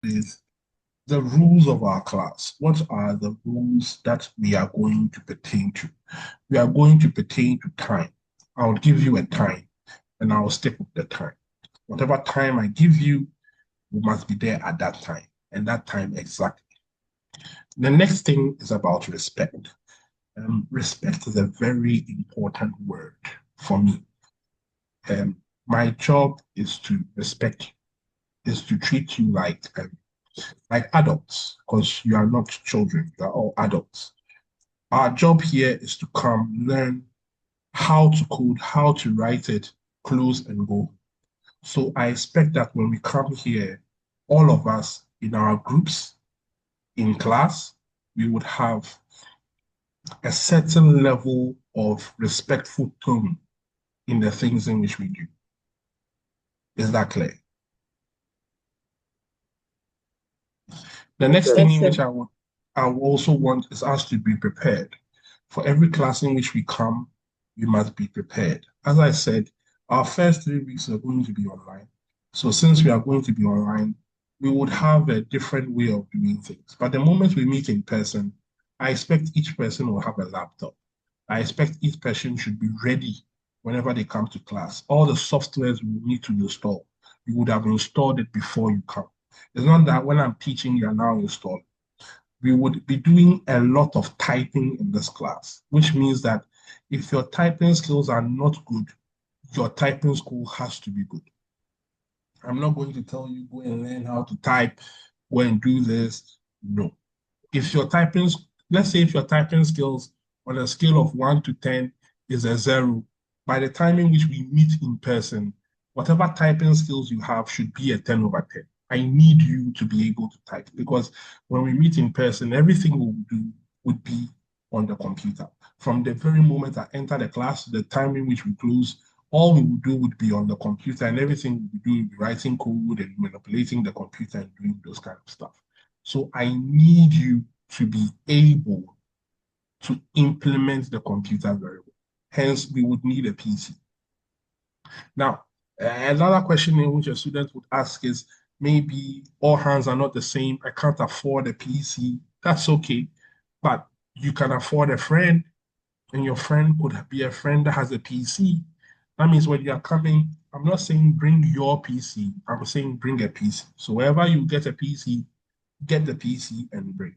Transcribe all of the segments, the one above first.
with the rules of our class. What are the rules that we are going to pertain to? We are going to pertain to time. I'll give you a time and I'll stick with the time. Whatever time I give you, you must be there at that time and that time exactly. The next thing is about respect. Respect is a very important word for me. My job is to respect you, is to treat you like adults, because you are not children, you are all adults. Our job here is to come learn how to code, how to write it, close and go. So I expect that when we come here, all of us in our groups, in class, we would have a certain level of respectful tone in the things in which we do. Is that clear? The Yes, next sir. thing in which I would also want is us to be prepared. For every class in which we come, we must be prepared. As I said, our first 3 weeks are going to be online. So since we are going to be online, we would have a different way of doing things. But the moment we meet in person, I expect each person will have a laptop. I expect each person should be ready whenever they come to class. All the softwares we need to install, you would have installed it before you come. It's not that when I'm teaching, you are now installed. We would be doing a lot of typing in this class, which means that if your typing skills are not good, your typing school has to be good. I'm not going to tell you go and learn how to type, go and do this. No. If your typing, let's say if your typing skills on a scale of 1 to 10 is a 0, by the time in which we meet in person, whatever typing skills you have should be a 10 over 10. I need you to be able to type, because when we meet in person, everything we'll do would be on the computer. From the very moment I enter the class to the time in which we close, all we would do would be on the computer, and everything we do would be writing code and manipulating the computer and doing those kind of stuff. So I need you to be able to implement the computer very well. Hence, we would need a PC. Now, another question in which a student would ask is, maybe all hands are not the same. I can't afford a PC. That's okay. But you can afford a friend, and your friend could be a friend that has a PC. That means when you are coming, I'm not saying bring your PC, I'm saying bring a PC. So wherever you get a PC, get the PC and bring.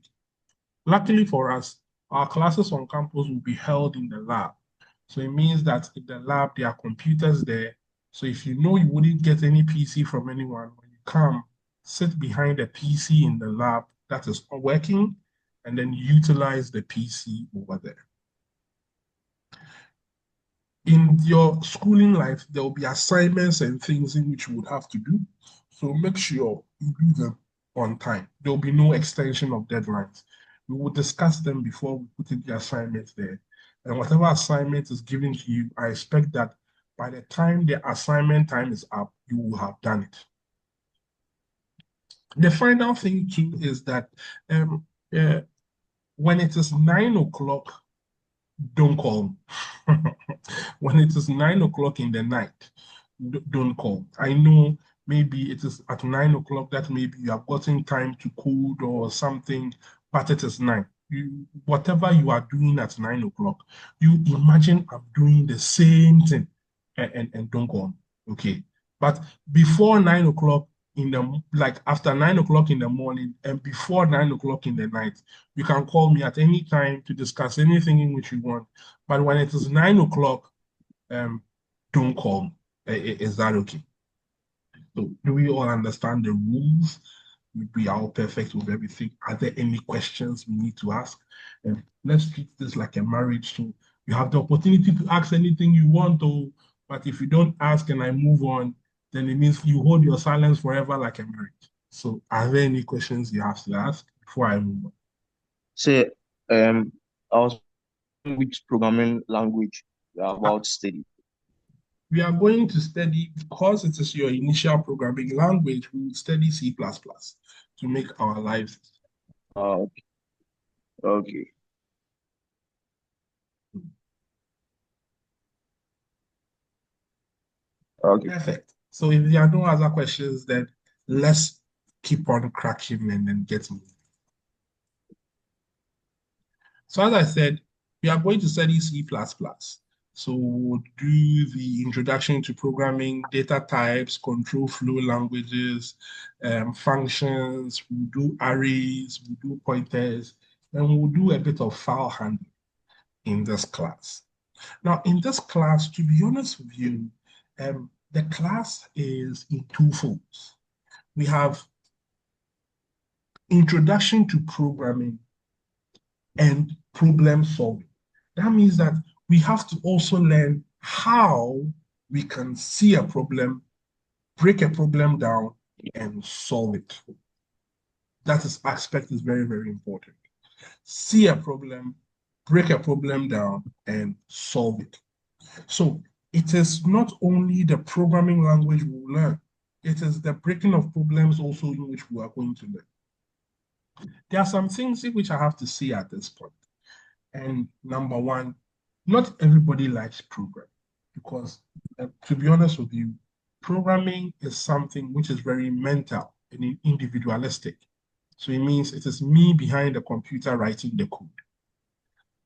Luckily for us, our classes on campus will be held in the lab. So it means that in the lab, there are computers there. So if you know you wouldn't get any PC from anyone, when you come, sit behind a PC in the lab that is working, and then utilize the PC over there. In your schooling life, there will be assignments and things in which you would have to do. So make sure you do them on time. There will be no extension of deadlines. We will discuss them before we put in the assignments there. And whatever assignment is given to you, I expect that by the time the assignment time is up, you will have done it. The final thing too is that um, uh, when it is 9 o'clock, don't call me. When it is 9 o'clock in the night, don't call. I know maybe it is at 9 o'clock that maybe you have gotten time to code or something, but it is nine. Whatever you are doing at 9 o'clock, you imagine I'm doing the same thing, and don't call me. Okay. But before 9 o'clock in the, like after 9 o'clock in the morning and before 9 o'clock in the night, you can call me at any time to discuss anything in which you want. But when it is 9 o'clock, um, don't call me. Is that okay? So do we all understand the rules? We are all perfect with everything. Are there any questions we need to ask? Let's treat this like a marriage. So you have the opportunity to ask anything you want, to, but if you don't ask and I move on, then it means you hold your silence forever like a marriage. So are there any questions you have to ask before I move on? So, I was wondering which programming language you are Uh, about to study. We are going to study, because it is your initial programming language, we will study C++ to make our lives Okay. Okay. Okay. perfect. So if there are no other questions, then let's keep on cracking and then get moving. So as I said, we are going to study C++. So we'll do the introduction to programming, data types, control flow languages, functions, we'll do arrays, we'll do pointers, and we'll do a bit of file handling in this class. Now, in this class, to be honest with you, the class is in two folds. We have introduction to programming and problem solving. That means that we have to also learn how we can see a problem, break a problem down, and solve it. That aspect is very, very important. See a problem, break a problem down, and solve it. So it is not only the programming language we will learn, it is the breaking of problems also in which we are going to learn. There are some things in which I have to say at this point. And number one, not everybody likes programming because, to be honest with you, programming is something which is very mental and individualistic. So it means it is me behind the computer writing the code.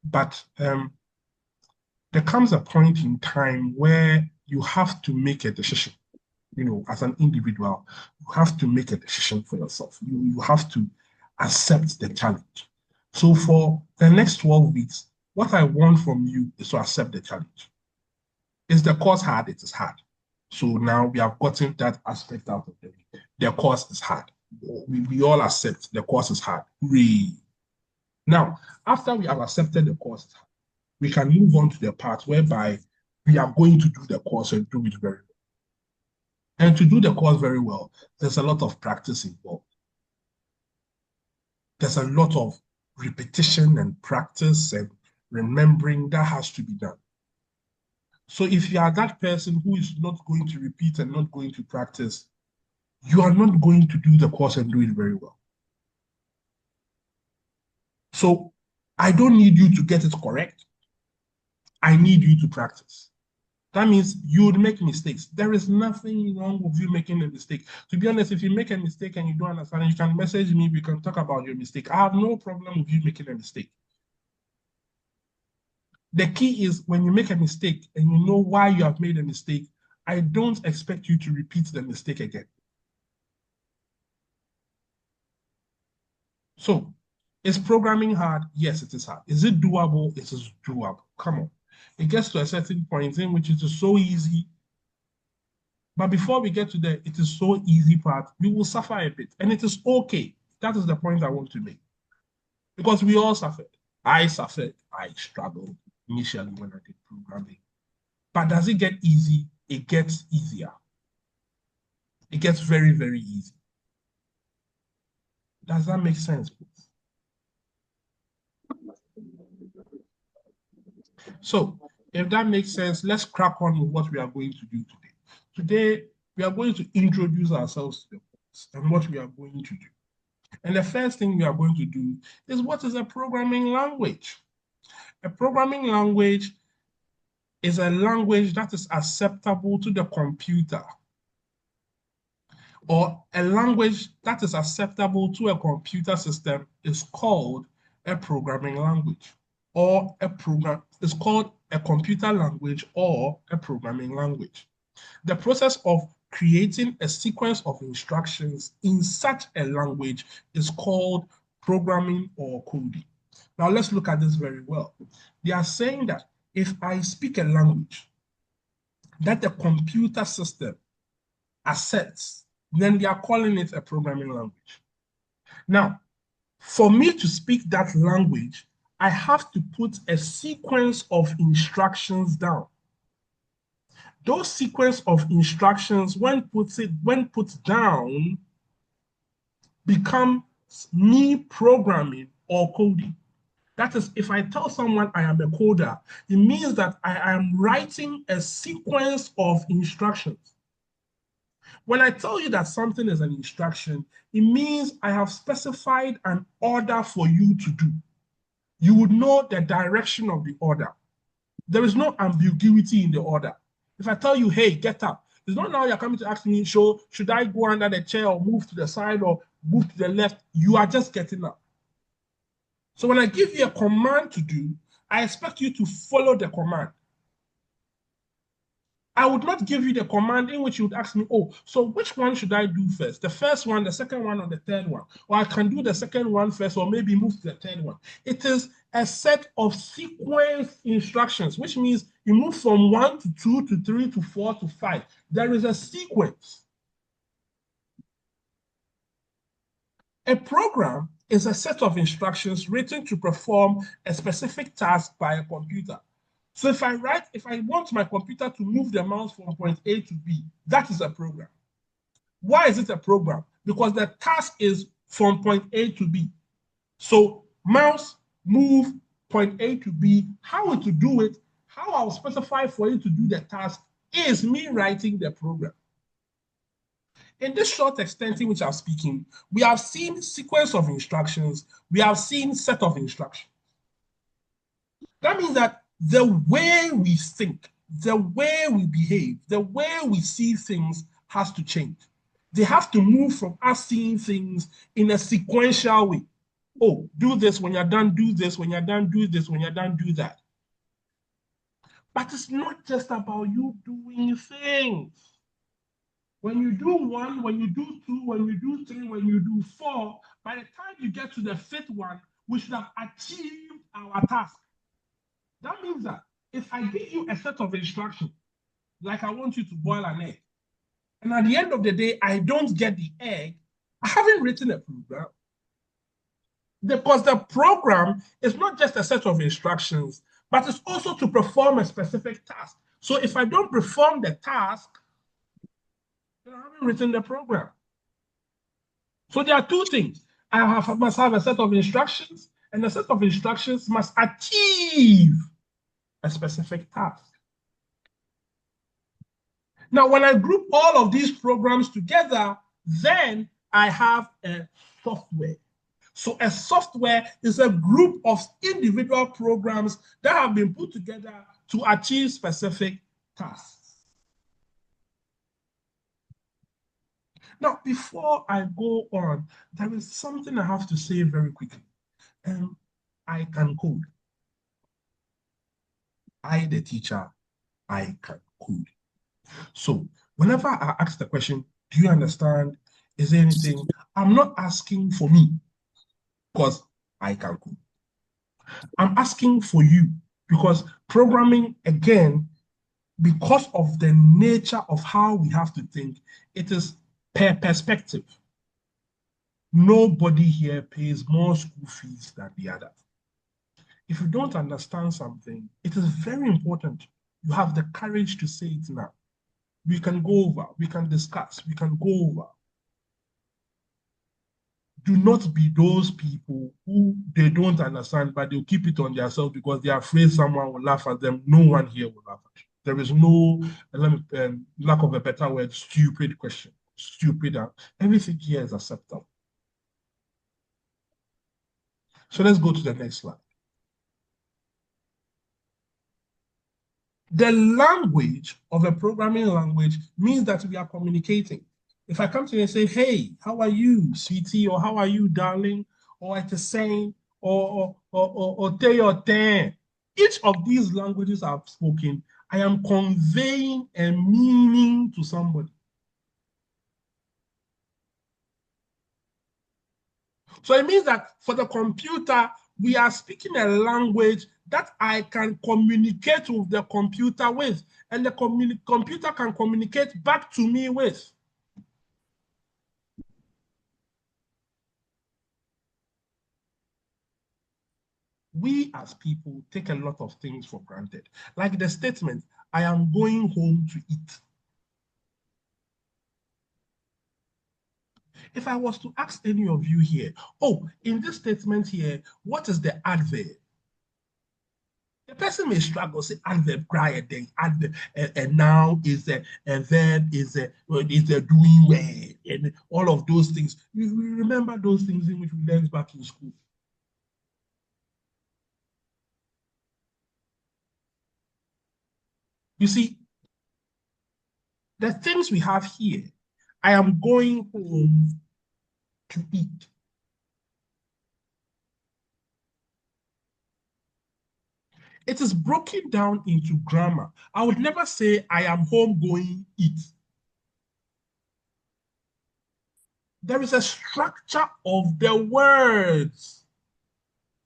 But there comes a point in time where you have to make a decision. As an individual, you have to make a decision for yourself. You have to accept the challenge. So for the next 12 weeks, what I want from you is to accept the challenge. Is the course hard? It is hard. So now we have gotten that aspect out of the way. The course is hard. We all accept the course is hard. Hooray. Now, after we have accepted the course, we can move on to the part whereby we are going to do the course and do it very well. And to do the course very well, there's a lot of practice involved. There's a lot of repetition and practice and remembering that has to be done. So if you are that person who is not going to repeat and not going to practice, you are not going to do the course and do it very well. So I don't need you to get it correct. I need you to practice. That means you would make mistakes. There is nothing wrong with you making a mistake. To be honest, if you make a mistake and you don't understand, you can message me. We can talk about your mistake. I have no problem with you making a mistake. The key is when you make a mistake and you know why you have made a mistake, I don't expect you to repeat the mistake again. So, is programming hard? Yes, it is hard. Is it doable? It is doable. Come on. It gets to a certain point in which it is so easy. But before we get to there, it is so easy part. We will suffer a bit. And it is okay. That is the point I want to make. Because we all suffered. I suffered. I struggled initially when I did programming. But does it get easy? It gets easier. It gets very, very easy. Does that make sense, please? So, if that makes sense, let's crack on with what we are going to do today. Today, we are going to introduce ourselves to the course and what we are going to do. And the first thing we are going to do is what is a programming language? A programming language is a language that is acceptable to the computer, or a language that is acceptable to a computer system is called a programming language, or a program is called a computer language or a programming language. The process of creating a sequence of instructions in such a language is called programming or coding. Now let's look at this very well. They are saying that if I speak a language that the computer system accepts, then they are calling it a programming language. Now, for me to speak that language, I have to put a sequence of instructions down. Those sequence of instructions, when put down, become me programming or coding. That is, if I tell someone I am a coder, it means that I am writing a sequence of instructions. When I tell you that something is an instruction, it means I have specified an order for you to do. You would know the direction of the order. There is no ambiguity in the order. If I tell you, hey, get up, It's not now you're coming to ask me, should I go under the chair or move to the side or move to the left? You are just getting up. So when I give you a command to do, I expect you to follow the command. I would not give you the command in which you would ask me, oh, so which one should I do first? The first one, the second one, or the third one? Or I can do the second one first, or maybe move to the third one. It is a set of sequence instructions, which means you move from 1 to 2 to 3 to 4 to 5. There is a sequence. A program is a set of instructions written to perform a specific task by a computer. So if I want my computer to move the mouse from point A to B, that is a program. Why is it a program? Because the task is from point A to B. So mouse, move, point A to B, how to do it, how I'll specify for you to do the task is me writing the program. In this short extent in which I'm speaking, we have seen sequence of instructions, we have seen set of instructions. That means that the way we think, the way we behave, the way we see things has to change. They have to move from us seeing things in a sequential way. Oh, do this when you're done, do this when you're done, do this when you're done, do that. But it's not just about you doing things. When you do one, when you do two, when you do three, when you do four, by the time you get to the fifth one, we should have achieved our task. That means that if I give you a set of instructions, like I want you to boil an egg, and at the end of the day, I don't get the egg, I haven't written a program. Because the program is not just a set of instructions, but it's also to perform a specific task. So if I don't perform the task, then I haven't written the program. So there are two things. Must have a set of instructions, and the set of instructions must achieve a specific task. Now, when I group all of these programs together, then I have a software. So a software is a group of individual programs that have been put together to achieve specific tasks. Now, before I go on, there is something I have to say very quickly. I can code. I, the teacher, I can code. So whenever I ask the question, do you understand? Is there anything? I'm not asking for me because I can code. I'm asking for you because programming, again, because of the nature of how we have to think, it is per perspective. Nobody here pays more school fees than the other. If you don't understand something, it is very important you have the courage to say it now. We can go over, we can discuss, we can go over. Do not be those people who they don't understand, but they'll keep it on themselves because they are afraid someone will laugh at them. No one here will laugh at you. There is no, lack of a better word, stupid question. Stupid. Everything here is acceptable. So let's go to the next slide. The language of a programming language means that we are communicating. If I come to you and say, hey, how are you, sweetie, or how are you, darling, or it's saying, or te or ten, each of these languages I've spoken, I am conveying a meaning to somebody. So it means that for the computer, we are speaking a language that I can communicate with the computer with, and the computer can communicate back to me with. We as people take a lot of things for granted, like the statement, I am going home to eat. If I was to ask any of you here, oh, in this statement here, what is the adverb? The person may struggle, say adverb, cry, then adverb, a noun is a verb, is a doing well, and all of those things. We remember those things in which we learned back in school. You see, The things we have here, I am going home to eat. It is broken down into grammar. I would never say I am home going eat. There is a structure of the words.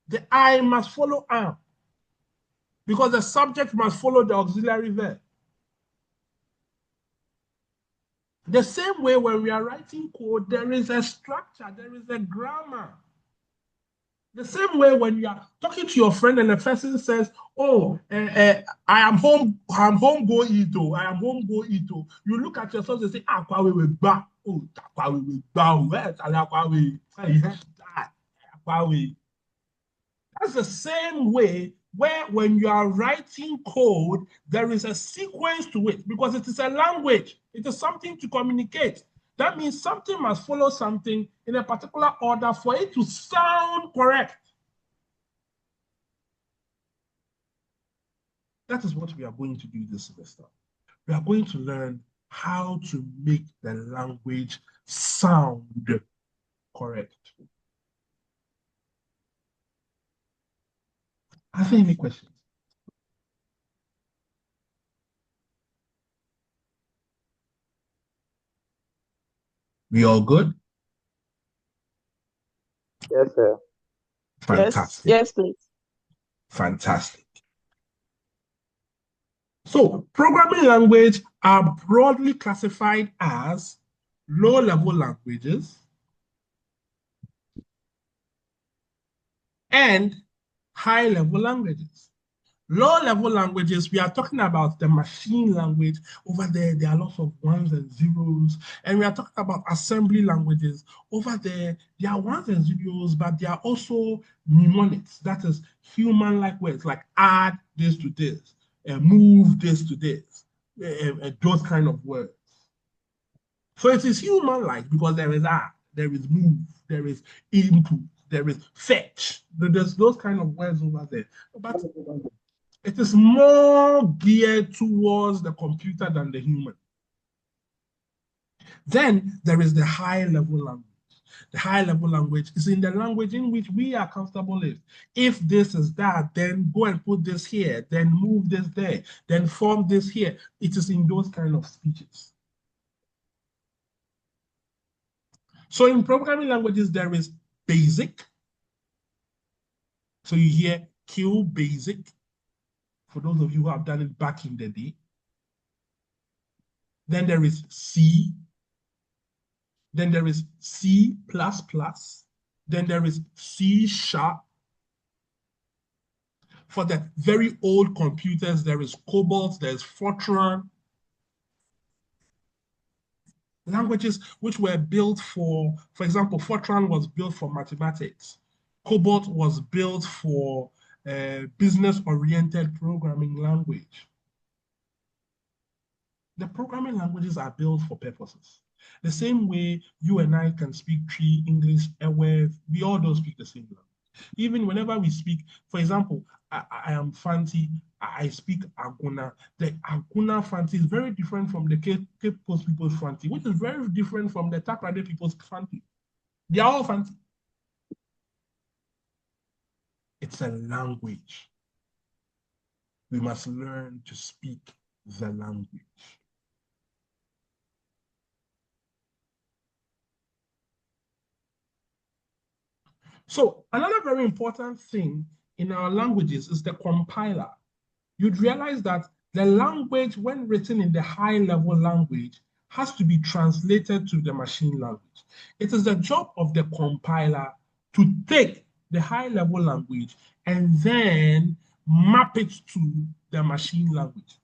The I must follow am because the subject must follow the auxiliary verb. The same way when we are writing code, there is a structure, there is a grammar. The same way when you are talking to your friend and the person says, "Oh, I am home. I'm home. Go eat. Oh, I am home. Go eat. Oh." You look at yourself and say, "Ah, kwa we ba. Oh, kwa we ba. Where kwa we? Kwa we." That's the same way where when you are writing code, there is a sequence to it because it is a language. It is something to communicate. That means something must follow something in a particular order for it to sound correct. That is what we are going to do this semester. We are going to learn how to make the language sound correct. Are there any questions? We all good? Yes, sir. Yes, Fantastic. yes, please. Fantastic. So, programming language are broadly classified as low-level languages and high-level languages. Low-level languages, we are talking about the machine language. Over there are lots of ones and zeros. And we are talking about assembly languages. Over there are ones and zeros, but there are also mnemonics. That is human-like words, like add this to this, move this to this, those kind of words. So it is human-like because there is add, there is move, there is input, there is fetch. There's those kind of words over there. But it is more geared towards the computer than the human. Then there is the high level language. The high level language is in the language in which we are comfortable with. If this is that, then go and put this here, then move this there, then form this here. It is in those kind of speeches. So in programming languages, there is basic. So you hear Q basic, for those of you who have done it back in the day. Then there is C. Then there is C++. Then there is C sharp. For the very old computers, there is Cobalt, there's Fortran. Languages which were built for example, Fortran was built for mathematics. Cobalt was built for business-oriented programming language. The programming languages are built for purposes. The same way you and I can speak Tree, English, Ewe, we all don't speak the same language. Even whenever we speak, for example, I am Fanti, I speak Aguna. The Aguna Fanti is very different from the Cape Coast people's Fanti, which is very different from the Takrade people's Fanti. They are all Fanti. It's a language. We must learn to speak the language. So another very important thing in our languages is the compiler. You'd realize that the language, when written in the high-level language, has to be translated to the machine language. It is the job of the compiler to take the high-level language and then map it to the machine language.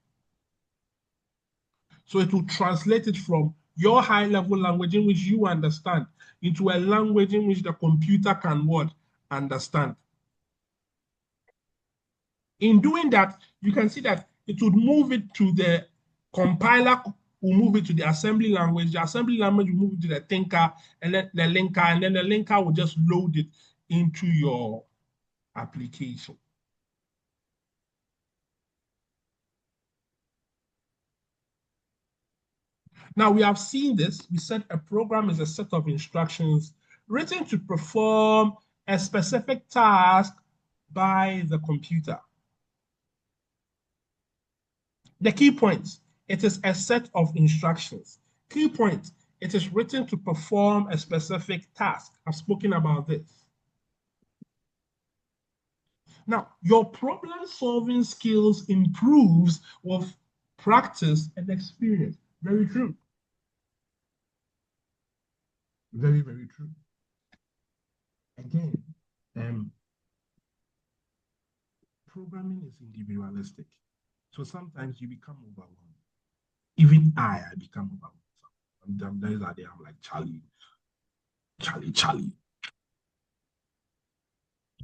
So it will translate it from your high-level language in which you understand into a language in which the computer can what? Understand. In doing that, you can see that it would move it to the compiler, will move it to the assembly language. The assembly language will move it to the thinker and then the linker, and then the linker will just load it into your application. Now we have seen this. We said a program is a set of instructions written to perform a specific task by the computer. The key points, it is a set of instructions. Key point, it is written to perform a specific task. I've spoken about this. Now, your problem-solving skills improves with practice and experience. Very true. Very, very true. Again, programming is individualistic. So sometimes you become overwhelmed. Even I become overwhelmed. Sometimes days are there, I'm like, Charlie.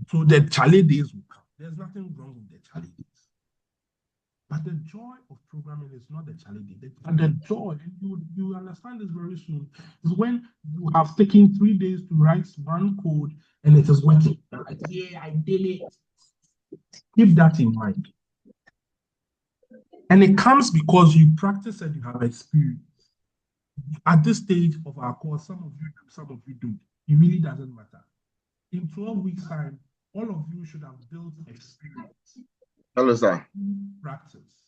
So the Charlie days will come. There's nothing wrong with the Charlie days. But the joy of programming is not the Charlie day. And the joy, and you understand this very soon, is when you have taken 3 days to write one code and it is working. You're like, yeah, I did it. Keep that in mind. And it comes because you practice and you have experience. At this stage of our course, some of you don't. It really doesn't matter. In 12 weeks' time, all of you should have built experience. Hello, sir. Practice.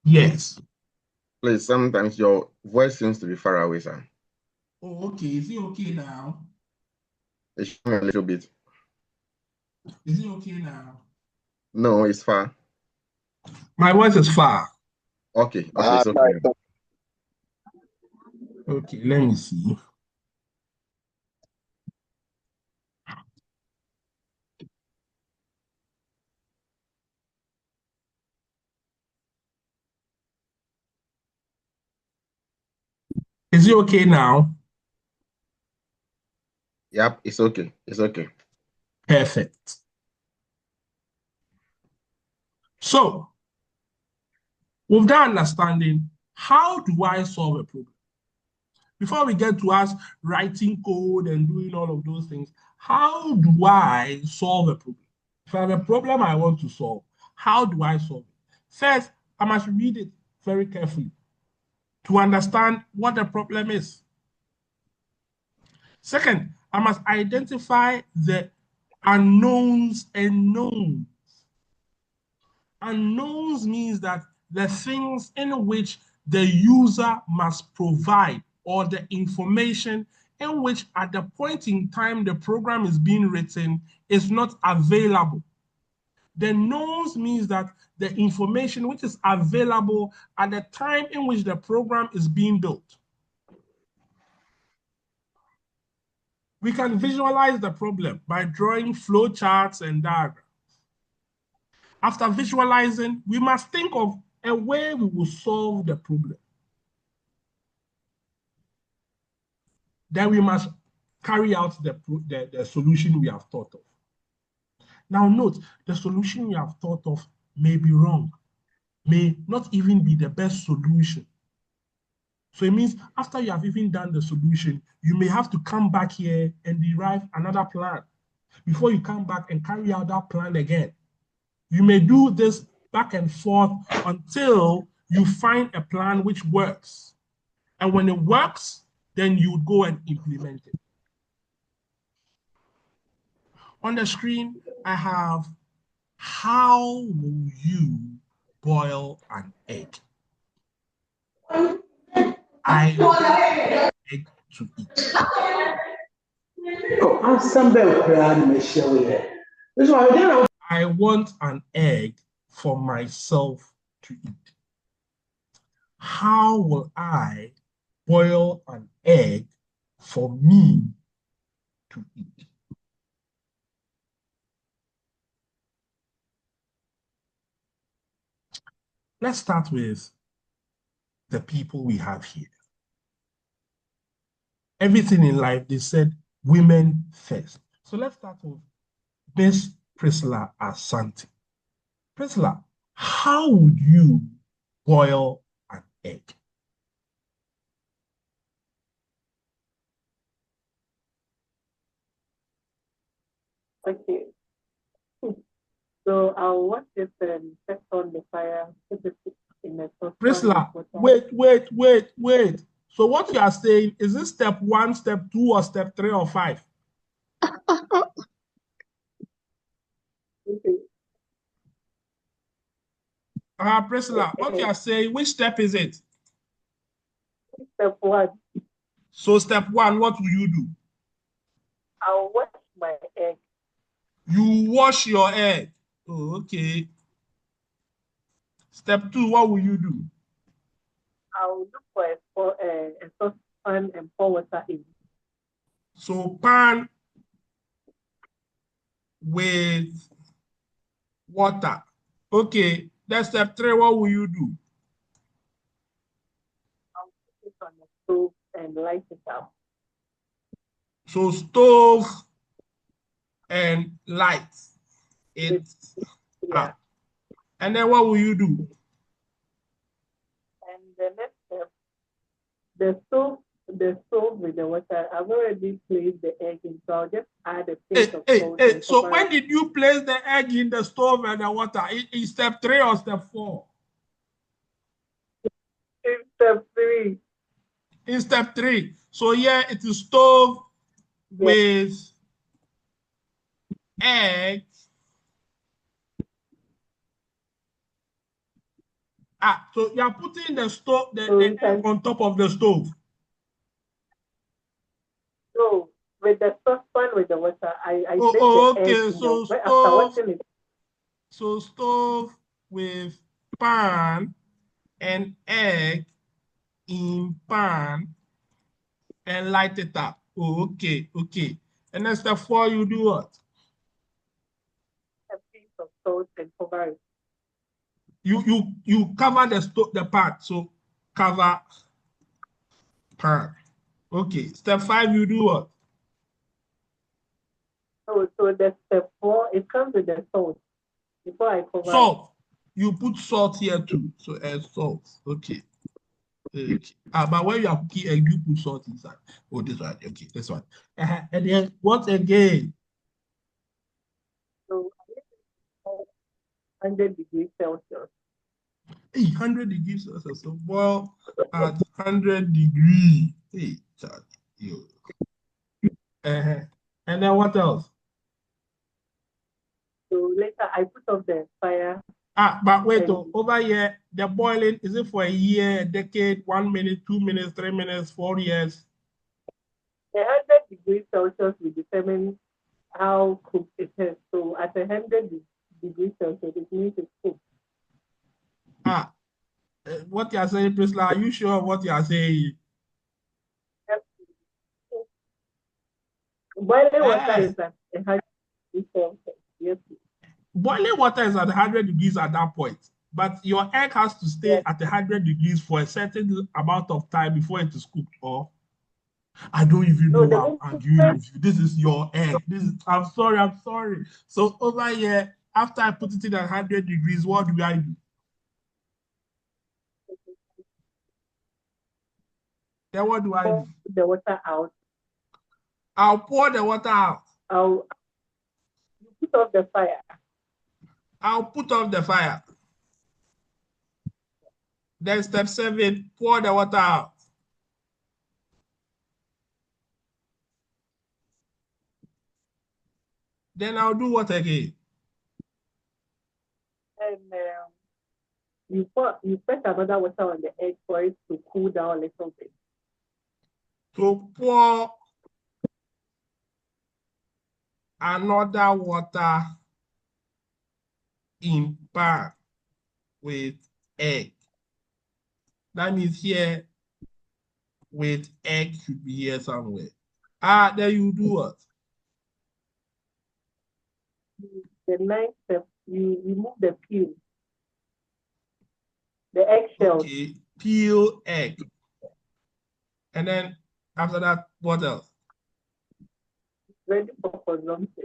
Yes. Please, sometimes your voice seems to be far away, sir. Oh, okay. Is it okay now? It's showing a little bit. Is it okay now? No, it's far. My voice is far. Okay, it's okay. Okay, let me see. Is it okay now? Yep, it's okay. It's okay. Perfect. So, with that understanding, how do I solve a problem? Before we get to us writing code and doing all of those things, how do I solve a problem? If I have a problem I want to solve, how do I solve it? First, I must read it very carefully to understand what the problem is. Second, I must identify the unknowns and knowns. Unknowns means that the things in which the user must provide or the information in which at the point in time the program is being written is not available. The knowns means that the information which is available at the time in which the program is being built. We can visualize the problem by drawing flowcharts and diagrams. After visualizing, we must think of a way we will solve the problem. Then we must carry out the solution we have thought of. Now note, the solution we have thought of may be wrong, may not even be the best solution. So it means after you have even done the solution, you may have to come back here and derive another plan before you come back and carry out that plan again. You may do this back and forth until you find a plan which works. And when it works, then you go and implement it. On the screen, I have how will you boil an egg? I want an egg to eat. I want an egg for myself to eat. How will I boil an egg for me to eat? Let's start with the people we have here. Everything in life, they said women first. So let's start with Miss Priscilla Asante. Priscilla, how would you boil an egg? Okay. So I'll watch it and set on the fire, put the in a saucepan Priscilla, with water. wait. So what you are saying, is this step 1, step 2, or step 3 or 5? Okay. Priscilla, what you are saying, which step is it? Step 1, So step 1, what will you do? I'll wash my egg. You wash your egg. Oh, okay. Step 2, what will you do? I'll look for a saucepan and pour water in. So pan with water. Okay. Then step 3, what will you do? I'll put it on the stove and light it up. So stove and light it Yeah. up. And then what will you do? And the next step, the stove with the water. I've already placed the egg in, so I'll just add a pinch of salt and So cover when it. did you place the egg in the stove and the water? In step 3 or step 4? In step 3, In step 3. So here it is stove yeah. with egg. So you are putting the stove, So the you egg can on top of the stove. go with the saucepan with the water. I place the Oh, egg okay. in the after washing it. So stove with pan and egg in pan and light it up. Oh, okay. And then step 4, you do what? A piece of salt and cover it. You cover the pan. So cover pan. Okay. Step 5, you do what? So the step 4, it comes with the salt before I cover it. Salt. You put salt here too. So salt. Okay. But when you are cooking egg, you put salt inside. Oh, this one. Okay, this one. And then what again? So 100 degrees Celsius. 100 degrees Celsius. So boil at 100 degrees. Hey, Charlie. You. And then what else? So later I put off the fire. But wait, And over here, the boiling, is it for a year, a decade, 1 minute, 2 minutes, 3 minutes, 4 years? the 100 degrees Celsius will determine how cooked it is. So at 100 degrees Celsius, it means it's cooked. What you are saying, Priscilla, are you sure of what you are saying? Boiling water Eh, is at 100 degrees Celsius. Yes. Boiling water is at 100 degrees at that point, but your egg has to stay Yes. at 100 degrees for a certain amount of time before it is cooked. Or I don't even know No, why the I'm arguing movement. with you. This is your egg. I'm sorry. So over here, after I put it in at 100 degrees, what do I do? Then what do I do? Pour the water out. I'll pour the water out. I'll put off the fire. I'll put off the fire. Then step 7, pour the water out. Then I'll do what again? And you press another water on the egg for it to cool down a little bit. To pour another water in pan with egg. That means here with egg should be here somewhere. Then you do what? The ninth step, you remove the peel, the eggshells. Okay, peel egg. And then after that, what else? Ready for consumption.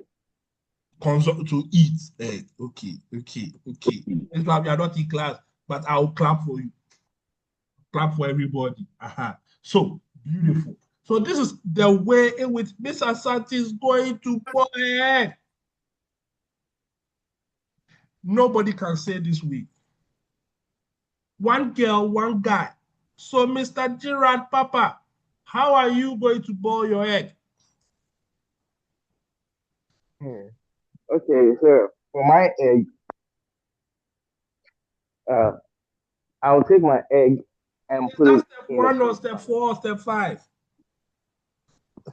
Consult to eat egg. Okay. This time we are not in class, but I'll clap for you. Clap for everybody. So beautiful. So this is the way in which Miss Asante is going to boil egg. Nobody can say this way. one girl, one guy. So, Mr. Gerard Papa, how are you going to boil your egg? Okay, so for my egg, uh, I'll take my egg and Is put that it step in the one or step 4 or step 5?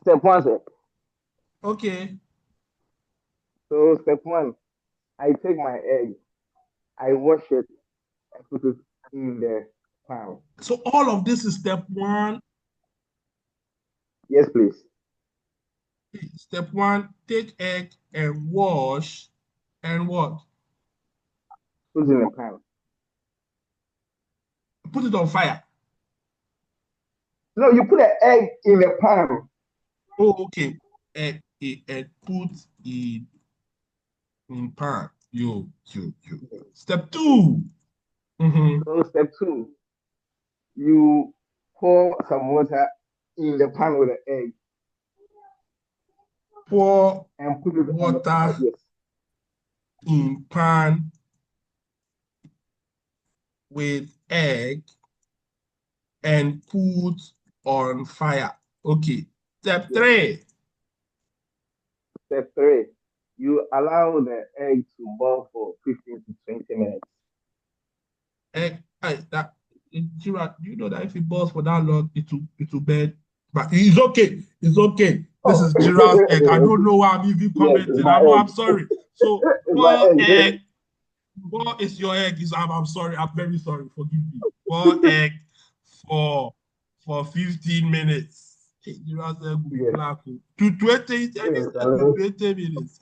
step one. Sir. Okay. So step one, I take my egg, I wash it, and put it in the pan. So all of this is step 1. Yes, please. Step 1, take egg and wash and what? Put it in the pan. Put it on fire. No, you put the egg in the pan. Oh, okay. And put in pan. You. Step 2. Mm-hmm. So step two, you pour some water in the pan with the egg Pour and put it on the fire. water Yes. in pan with egg and put on fire. Okay. Step Yes. 3. Step three, you allow the egg to boil for 15 to 20 minutes. Egg, that Gerard, you know that if it boils for that long, it will burn. But it's okay. It's okay. This Oh, is Gerard's egg. I don't know why I'm even yes, it's commenting. my I'm egg. sorry. So It's my boil egg. egg. Boil is your egg. I'm sorry. I'm very sorry. Forgive me. Boil egg for 15 minutes. Hey, Gerard's egg will be Yes, black. To 20, this yes, egg will 20 minutes.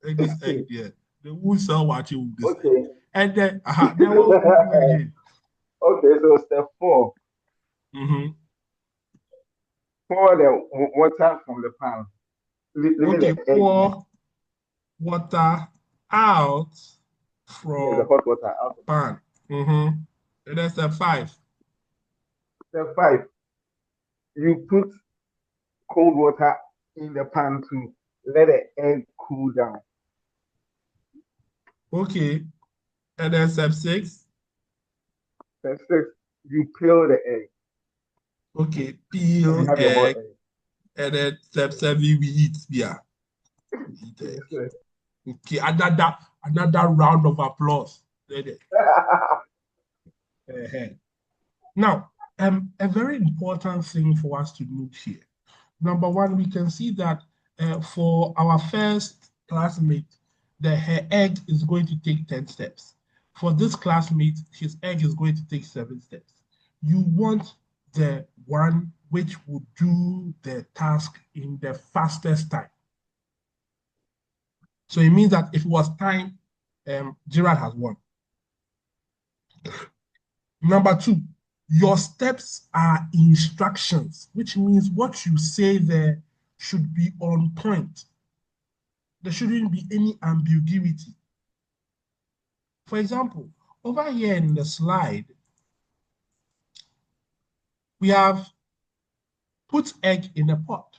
Like this egg there. The wood sell watching with this egg. okay. And then what will you do again? Okay, so step four, Mm-hmm. pour the water from the pan. Leaving Okay, the egg in it. pour water out Yes, the from hot water out. pan. Mm-hmm. And that's step 5. Step five, you put cold water in the pan to let the egg cool down. Okay. And then step 6. Step six, you peel the egg Okay, and you peel have your boiled egg. egg. And then step 7, we eat beer. Eat Yes, egg. sir. Okay, another round of applause. Now, a very important thing for us to note here. Number one, we can see that for our first classmate, her egg is going to take 10 steps. For this classmate, his egg is going to take 7 steps. You want the one which will do the task in the fastest time. So it means that if it was time, Gerard has won. Number 2, your steps are instructions, which means what you say there should be on point. There shouldn't be any ambiguity. For example, over here in the slide, we have put egg in a pot.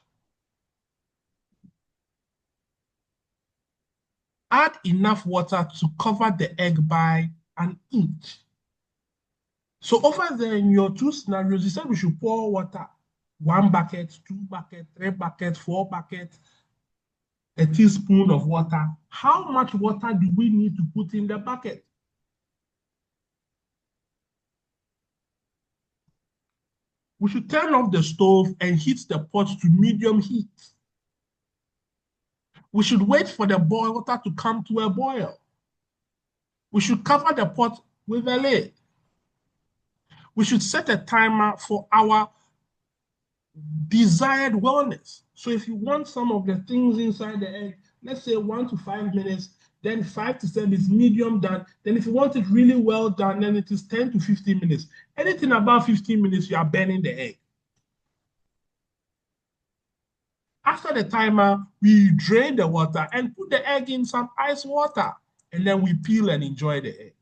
Add enough water to cover the egg by an inch. So over there in your 2 scenarios, you said we should pour water, 1 bucket, 2 bucket, 3 bucket, 4 bucket, a teaspoon of water. How much water do we need to put in the bucket? We should turn off the stove and heat the pot to medium heat. We should wait for the boil water to come to a boil. We should cover the pot with a lid. We should set a timer for our desired wellness. So if you want some of the things inside the egg, let's say 1 to 5 minutes, then 5 to 7 is medium done. Then if you want it really well done, then it is 10 to 15 minutes. Anything above 15 minutes, you are burning the egg. After the timer, we drain the water and put the egg in some ice water, and then we peel and enjoy the egg.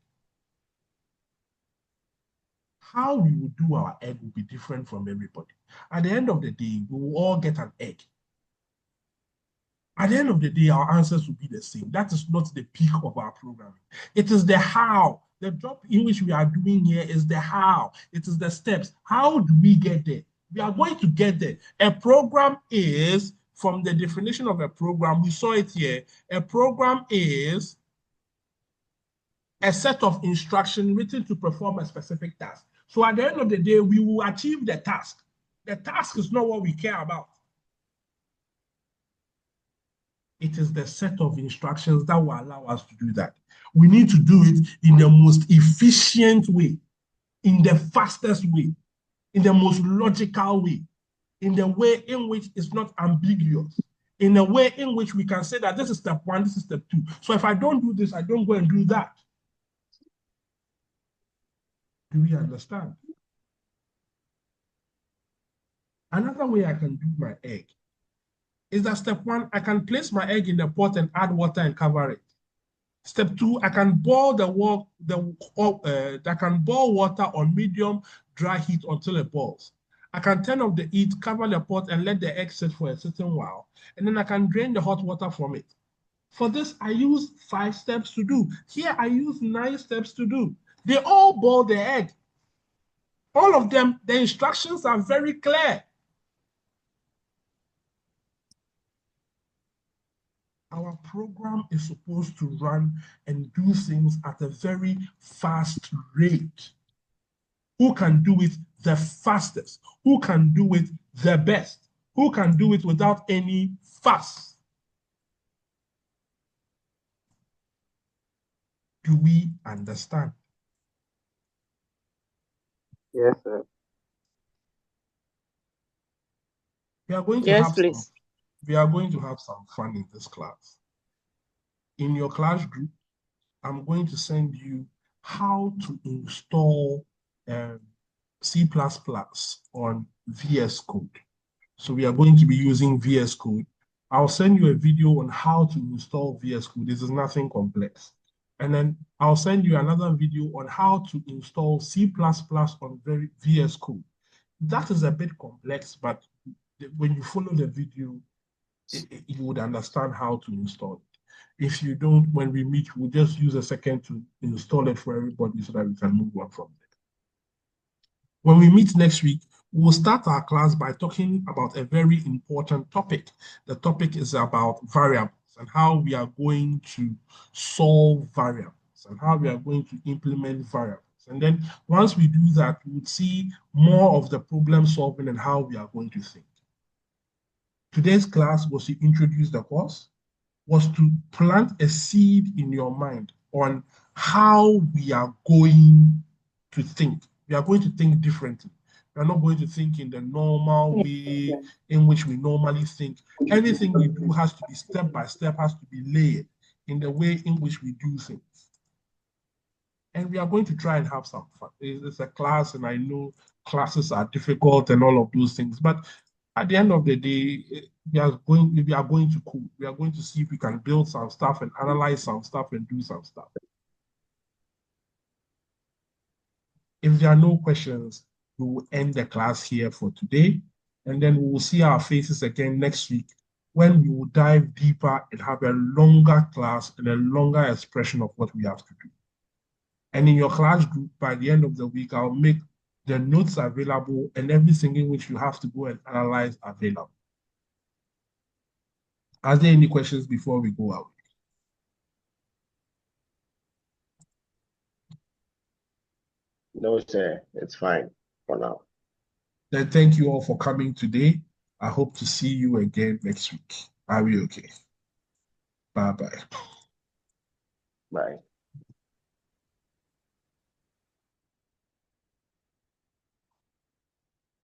How we will do our egg will be different from everybody. At the end of the day, we will all get an egg. At the end of the day, our answers will be the same. That is not the peak of our programming. It is the how The job in which we are doing here is the how. It is the steps. How do we get there? We are going to get there. A program is, from the definition of a program, we saw it here. A program is a set of instructions written to perform a specific task. So at the end of the day, we will achieve the task. The task is not what we care about. It is the set of instructions that will allow us to do that. We need to do it in the most efficient way, in the fastest way, in the most logical way, in the way in which it's not ambiguous, in a way in which we can say that this is step one, this is step two. So if I don't do this, I don't go and do that. Do we understand? Another way I can do my egg is that step one, I can place my egg in the pot and add water and cover it. Step two, I can boil I can boil water on medium dry heat until it boils. I can turn off the heat, cover the pot, and let the egg sit for a certain while. And then I can drain the hot water from it. For this, I use 5 steps to do. Here, I use 9 steps to do. They all boil the egg. All of them, the instructions are very clear. Our program is supposed to run and do things at a very fast rate. Who can do it the fastest? Who can do it the best? Who can do it without any fuss? Do we understand? Yes, sir. We are going to Yes, have please. some fun in this class. In your class group, I'm going to send you how to install C++ on VS Code. So we are going to be using VS Code. I'll send you a video on how to install VS Code. This is nothing complex. And then I'll send you another video on how to install C++ on VS Code. That is a bit complex, but when you follow the video, you would understand how to install it. If you don't, when we meet, we'll just use a second to install it for everybody so that we can move on from there. When we meet next week, we'll start our class by talking about a very important topic. The topic is about variables and how we are going to solve variables and how we are going to implement variables. And then once we do that, we'll see more of the problem solving and how we are going to think. Today's class was to introduce the course, was to plant a seed in your mind on how we are going to think. We are going to think differently. We are not going to think in the normal way in which we normally think. Everything we do has to be step by step, has to be layered in the way in which we do things. And we are going to try and have some fun. It's a class, and I know classes are difficult and all of those things, but at the end of the day, we are going to code. We are going to see if we can build some stuff and analyze some stuff and do some stuff. If there are no questions, we will end the class here for today, and then we will see our faces again next week when we will dive deeper and have a longer class and a longer expression of what we have to do. And in your class group, by the end of the week, I'll make the notes available and everything in which you have to go and analyze available. Are there any questions before we go out? No, sir. It's fine for now. Then thank you all for coming today. I hope to see you again next week. Are we okay? Bye-bye. Bye.